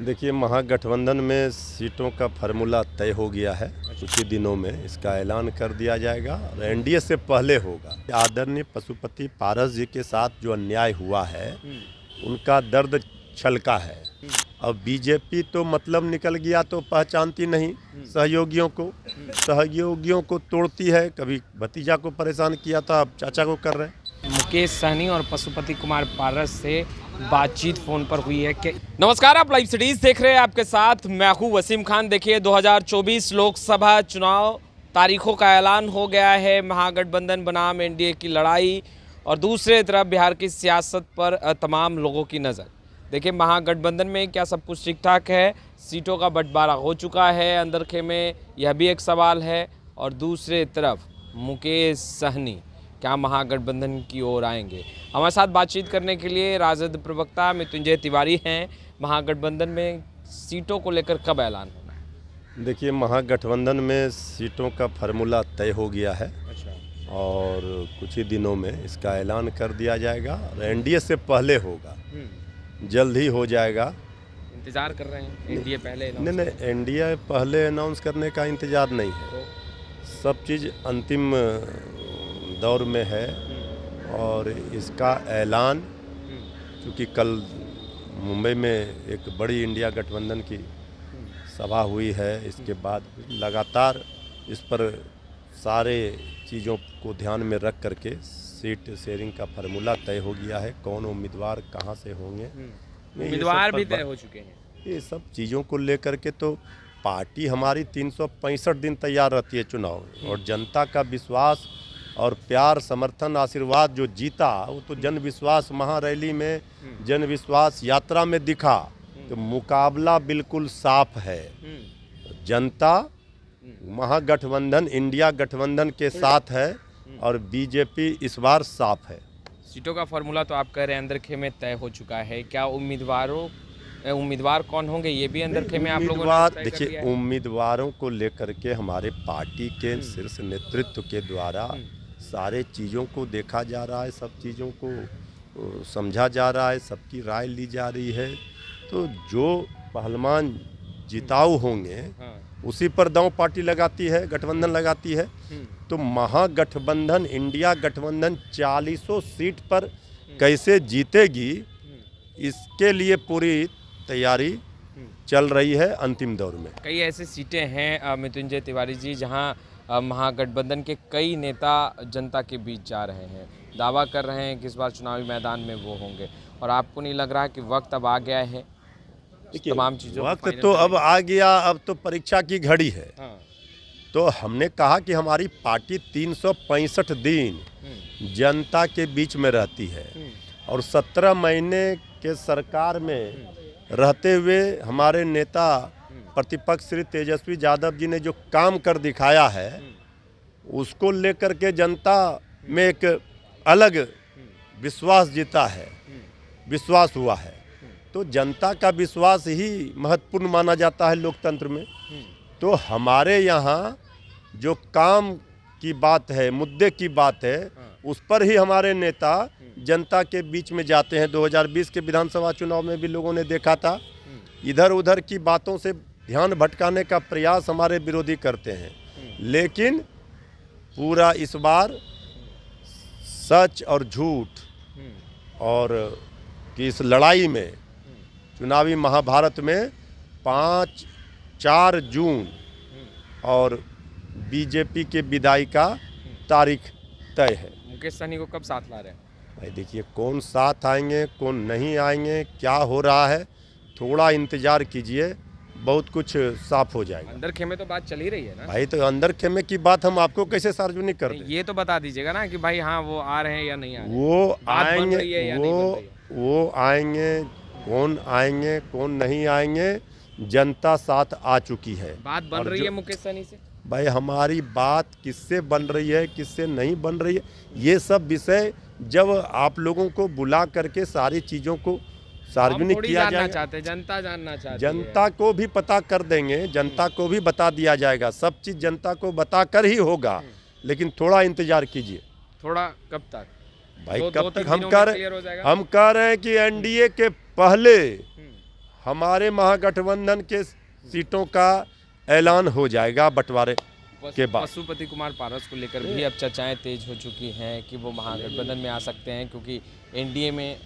देखिए, महागठबंधन में सीटों का फार्मूला तय हो गया है। कुछ ही दिनों में इसका ऐलान कर दिया जाएगा और एनडीए से पहले होगा। आदरणीय पशुपति पारस जी के साथ जो अन्याय हुआ है उनका दर्द छलका है। अब बीजेपी तो मतलब निकल गया तो पहचानती नहीं सहयोगियों को तोड़ती है। कभी भतीजा को परेशान किया था, अब चाचा को कर रहे हैं। मुकेश सहनी और पशुपति कुमार पारस से बातचीत फोन पर हुई है। नमस्कार, आप लाइव सिटीज देख रहे हैं, आपके साथ मैं हूं वसीम खान। देखिए, 2024 लोकसभा चुनाव तारीखों का ऐलान हो गया है। महागठबंधन बनाम एनडीए की लड़ाई और दूसरे तरफ बिहार की सियासत पर तमाम लोगों की नज़र। देखिए, महागठबंधन में क्या सब कुछ ठीक ठाक है? सीटों का बंटवारा हो चुका है अंदरखे में, यह भी एक सवाल है। और दूसरे तरफ मुकेश सहनी क्या महागठबंधन की ओर आएंगे? हमारे साथ बातचीत करने के लिए राजद प्रवक्ता मृत्युंजय तिवारी हैं। महागठबंधन में सीटों को लेकर कब ऐलान होना है? देखिए, महागठबंधन में सीटों का फार्मूला तय हो गया है। अच्छा। और कुछ ही दिनों में इसका ऐलान कर दिया जाएगा और एनडीए से पहले होगा, जल्द ही हो जाएगा। इंतजार कर रहे हैं एनडीए पहले? नहीं, एनडीए पहले अनाउंस करने का इंतज़ार नहीं है। तो सब चीज़ अंतिम दौर में है और इसका ऐलान, क्योंकि कल मुंबई में एक बड़ी इंडिया गठबंधन की सभा हुई है, इसके बाद लगातार इस पर सारे चीज़ों को ध्यान में रख करके सीट शेयरिंग का फार्मूला तय हो गया है। कौन उम्मीदवार कहाँ से होंगे, उम्मीदवार भी तय हो चुके हैं। ये सब चीज़ों को लेकर के तो पार्टी हमारी 365 दिन तैयार रहती है चुनाव, और जनता का विश्वास और प्यार, समर्थन, आशीर्वाद जो जीता वो तो जन विश्वास महारैली में, जन विश्वास यात्रा में दिखा। तो मुकाबला बिल्कुल साफ है। जनता महागठबंधन, इंडिया गठबंधन के साथ है और बीजेपी इस बार साफ है। सीटों का फॉर्मूला तो आप कह रहे हैं अंदरखे में तय हो चुका है। क्या उम्मीदवार कौन होंगे ये भी अंदरखे में आप लोगों ने तय कर देखिए, दिया है? उम्मीदवारों को लेकर के हमारे पार्टी के शीर्ष नेतृत्व के द्वारा सारे चीज़ों को देखा जा रहा है, सब चीज़ों को समझा जा रहा है, सबकी राय ली जा रही है। तो जो पहलवान जिताऊ होंगे उसी पर दांव पार्टी लगाती है, गठबंधन लगाती है। तो महागठबंधन, इंडिया गठबंधन 40 सीट पर कैसे जीतेगी, इसके लिए पूरी तैयारी चल रही है अंतिम दौर में। कई ऐसी सीटें हैं मृत्युंजय तिवारी जी जहां महागठबंधन के कई नेता जनता के बीच जा रहे हैं, दावा कर रहे हैं कि इस बार चुनावी मैदान में वो होंगे। और आपको नहीं लग रहा कि वक्त अब आ गया है तमाम चीज़ों? वक्त तो अब आ गया, अब तो परीक्षा की घड़ी है। तो हमने कहा कि हमारी पार्टी 365 दिन जनता के बीच में रहती है और 17 महीने के सरकार में रहते हुए हमारे नेता प्रतिपक्ष श्री तेजस्वी यादव जी ने जो काम कर दिखाया है, उसको लेकर के जनता में एक अलग विश्वास जीता है, विश्वास हुआ है। तो जनता का विश्वास ही महत्वपूर्ण माना जाता है लोकतंत्र में। तो हमारे यहाँ जो काम की बात है, मुद्दे की बात है, उस पर ही हमारे नेता जनता के बीच में जाते हैं। 2020 के विधानसभा चुनाव में भी लोगों ने देखा था, इधर उधर की बातों से ध्यान भटकाने का प्रयास हमारे विरोधी करते हैं। लेकिन पूरा इस बार सच और झूठ और कि इस लड़ाई में, चुनावी महाभारत में 4 जून और बीजेपी के विदाई का तारीख तय है। मुकेश सहनी को कब साथ ला रहे हैं? भाई देखिए, कौन साथ आएंगे कौन नहीं आएंगे, क्या हो रहा है, थोड़ा इंतजार कीजिए, बहुत कुछ साफ हो जाएगा। अंदर खेमे तो बात चल ही रही है ना भाई, तो अंदर खेमे की बात हम आपको कैसे सार्वजनिक कर दें? ये तो बता दीजिएगा ना कि भाई हाँ वो आ रहे हैं या नहीं आ रहे हैं। वो बात बन आएंगे, रही है या नहीं बन रही है? वो आएंगे कौन नहीं आएंगे, जनता साथ आ चुकी है। बात बन रही है मुकेश सहनी से? भाई, हमारी बात किससे बन रही है, किससे नहीं बन रही है, ये सब विषय जब आप लोगों को बुला करके सारी चीज़ों को सार्वजनिक किया जाएगा, चाहते जनता जानना चाहती जनता को भी पता कर देंगे, जनता को भी बता दिया जाएगा। सब चीज़ जनता को बता कर ही होगा, लेकिन थोड़ा इंतजार कीजिए। थोड़ा कब तक? भाई, दो कब तक? तीन दिनों में क्लियर हो जाएगा? हम कह रहे हैं कि एनडीए के पहले हमारे महागठबंधन के सीटों का ऐलान हो जाएगा बंटवारे के बाद। पशुपति कुमार पारस को लेकर भी अब चर्चाएं तेज हो चुकी हैं कि वो महागठबंधन में आ सकते हैं, क्योंकि एनडीए में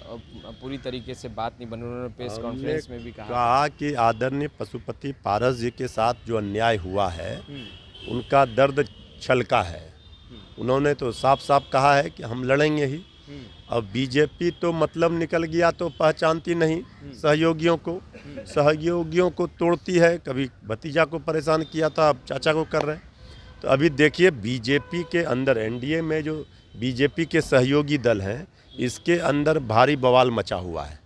पूरी तरीके से बात नहीं बनी। उन्होंने प्रेस कॉन्फ्रेंस में भी कहा कि आदरणीय पशुपति पारस जी के साथ जो अन्याय हुआ है उनका दर्द छलका है। उन्होंने तो साफ साफ कहा है कि हम लड़ेंगे ही। अब बीजेपी तो मतलब निकल गया तो पहचानती नहीं सहयोगियों को तोड़ती है। कभी भतीजा को परेशान किया था, अब चाचा को कर रहे हैं। तो अभी देखिए बीजेपी के अंदर एनडीए में जो बीजेपी के सहयोगी दल हैं, इसके अंदर भारी बवाल मचा हुआ है।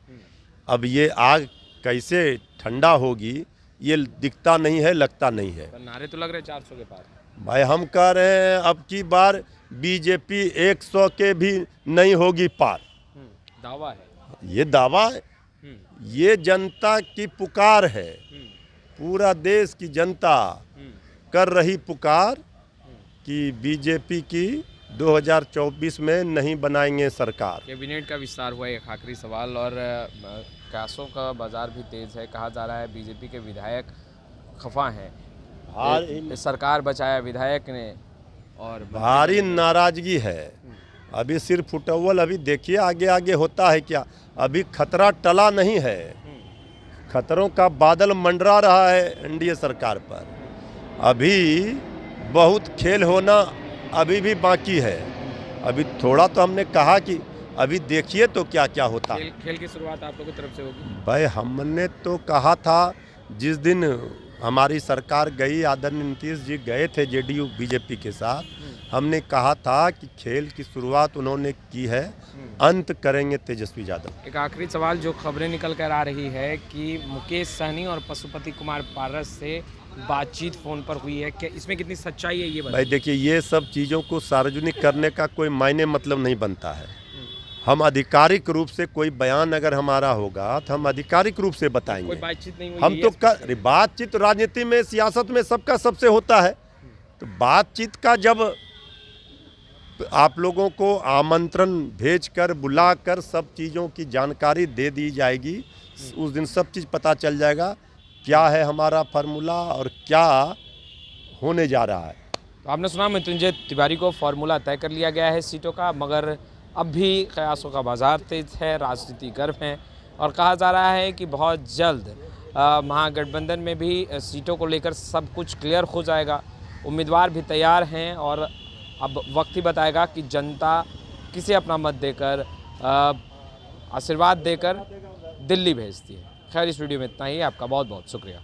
अब ये आग कैसे ठंडा होगी ये दिखता नहीं है, लगता नहीं है। नारे तो लग रहे 400 के पार। भाई हम कह रहे हैं अब की बार बीजेपी 100 के भी नहीं होगी पार। दावा है, ये दावा है, ये जनता की पुकार है। पूरा देश की जनता कर रही पुकार कि बीजेपी की 2024 में नहीं बनाएंगे सरकार। कैबिनेट का विस्तार हुआ, एक आखिरी सवाल, और कैसों का बाजार भी तेज है। कहा जा रहा है बीजेपी के विधायक खफा हैं, सरकार बचाया विधायक ने, और भारी नाराजगी है। अभी सिर्फ फुटबॉल, अभी देखिए आगे आगे होता है क्या। अभी खतरा टला नहीं है, खतरों का बादल मंडरा रहा है एनडीए सरकार पर। अभी बहुत खेल होना अभी भी बाकी है। अभी थोड़ा तो हमने कहा कि अभी देखिए तो क्या क्या होता है। खेल की शुरुआत आप लोगों की तरफ से होगी। भाई हमने तो कहा था जिस दिन हमारी सरकार गई, आदरणीय नीतीश जी गए थे जेडीयू बीजेपी के साथ, हमने कहा था कि खेल की शुरुआत उन्होंने की है, अंत करेंगे तेजस्वी यादव। एक आखिरी सवाल, जो खबरें निकल कर आ रही है कि मुकेश सहनी और पशुपति कुमार पारस से बातचीत फोन पर हुई है, क्या इसमें कितनी सच्चाई है ये बताइए। भाई देखिए ये सब चीज़ों को सार्वजनिक करने का कोई मायने मतलब नहीं बनता है। हम आधिकारिक रूप से कोई बयान अगर हमारा होगा तो हम आधिकारिक रूप से बताएंगे। कोई बातचीत नहीं हुई हम तो बातचीत राजनीति में, सियासत में सबका सबसे होता है। तो बातचीत का जब आप लोगों को आमंत्रण भेजकर बुलाकर सब चीज़ों की जानकारी दे दी जाएगी, उस दिन सब चीज़ पता चल जाएगा क्या है हमारा फार्मूला और क्या होने जा रहा है। तो आपने सुना मृत्युंजय तिवारी को फार्मूला तय कर लिया गया है सीटों का, मगर अब भी कयासों का बाजार तेज है, राजनीति गर्म है, और कहा जा रहा है कि बहुत जल्द महागठबंधन में भी सीटों को लेकर सब कुछ क्लियर हो जाएगा। उम्मीदवार भी तैयार हैं और अब वक्त ही बताएगा कि जनता किसे अपना मत देकर, आशीर्वाद देकर दिल्ली भेजती है। खैर, इस वीडियो में इतना ही। आपका बहुत बहुत शुक्रिया।